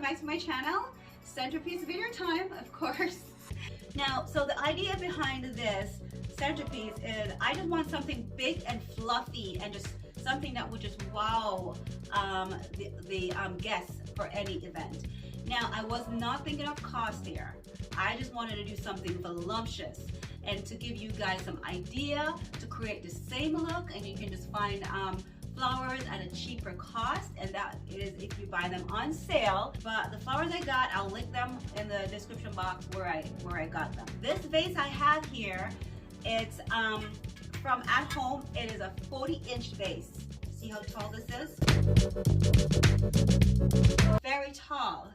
welcome back to my channel. Centerpiece video time, of course. Now, so the idea behind this centerpiece is I just want something big and fluffy and just something that would just wow the guests for any event. Now, I was not thinking of cost here. I just wanted to do something voluptuous and to give you guys some idea to create the same look, and you can just find flowers at a cheaper cost, and that is if you buy them on sale. But the flowers I got, I'll link them in the description box where I got them. This vase I have here, it's from At Home. It is a 40-inch vase. See how tall this is? Very tall.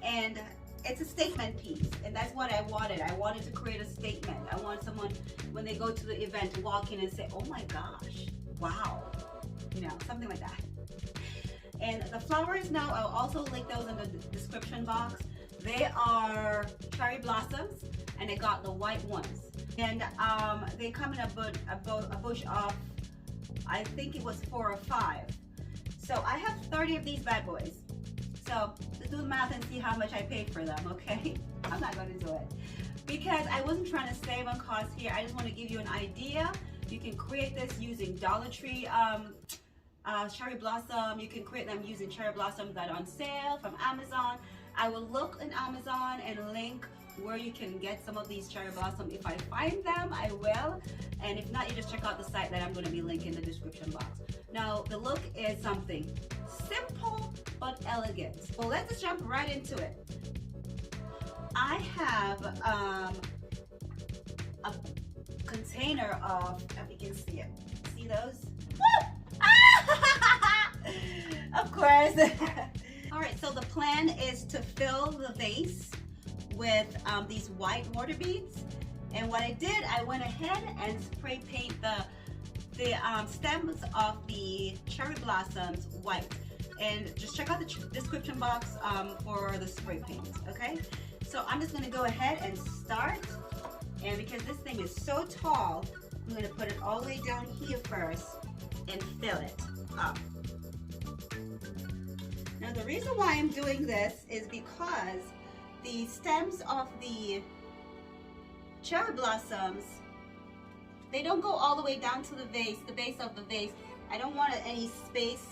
And it's a statement piece, and that's what I wanted. I wanted to create a statement. I want someone, when they go to the event, to walk in and say, oh my gosh, wow, you know, something like that. And the flowers now, I'll also link those in the description box. They are cherry blossoms, and I got the white ones. And they come in a bush of, I think it was 4 or 5. So I have 30 of these bad boys. So let's do the math and see how much I paid for them, okay? I'm not going to do it because I wasn't trying to save on cost here. I just want to give you an idea. You can create this using Dollar Tree cherry blossom. You can create them using cherry blossoms that are on sale from Amazon. I will look in Amazon and link where you can get some of these cherry blossom. If I find them, I will. And if not, you just check out the site that I'm going to be linking in the description box. Now, the look is something simple but elegant. Well, let's just jump right into it. I have a container of, if you can see it. See those? Of course. All right, so the plan is to fill the vase with these white water beads. And what I did, I went ahead and spray paint the stems of the cherry blossoms white. And just check out the description box for the spray paint, okay? So I'm just gonna go ahead and start. And because this thing is so tall, I'm gonna put it all the way down here first and fill it up. Now the reason why I'm doing this is because the stems of the cherry blossoms, they don't go all the way down to the base of the vase. I don't want any space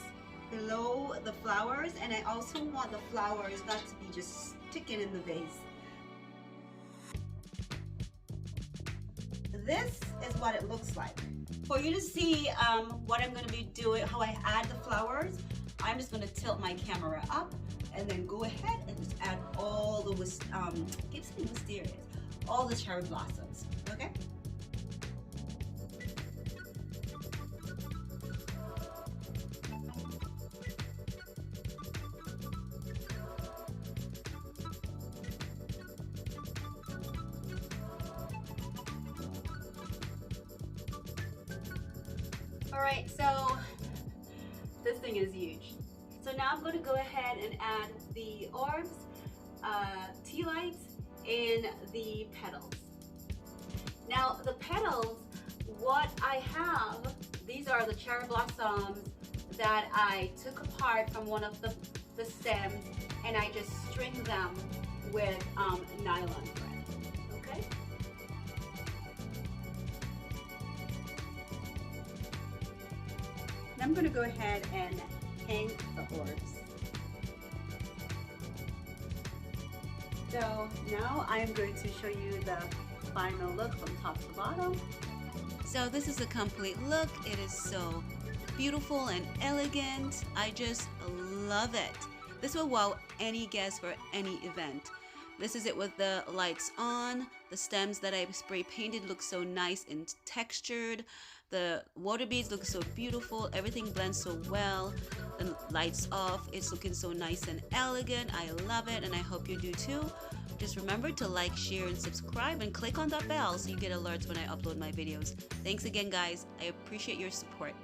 below the flowers, and I also want the flowers not to be just sticking in the vase. This is what it looks like. For you to see what I'm going to be doing, how I add the flowers, I'm just going to tilt my camera up and then go ahead and just add all the keeps me mysterious, all the cherry blossoms, okay? All right, so this thing is huge. So now I'm going to go ahead and add the orbs, tea lights, and the petals. Now the petals, what I have, these are the cherry blossoms that I took apart from one of the stems, and I just string them with nylon thread, okay? Now I'm going to go ahead and hang the orbs. So now I'm going to show you the final look from top to bottom. So this is a complete look. It is so beautiful and elegant. I just love it. This will wow any guest for any event. This is it with the lights on. The stems that I spray painted look so nice and textured. The water beads look so beautiful. Everything blends so well. The lights off. It's looking so nice and elegant. I love it, and I hope you do too. Just remember to like, share, and subscribe, and click on that bell so you get alerts when I upload my videos. Thanks again, guys. I appreciate your support.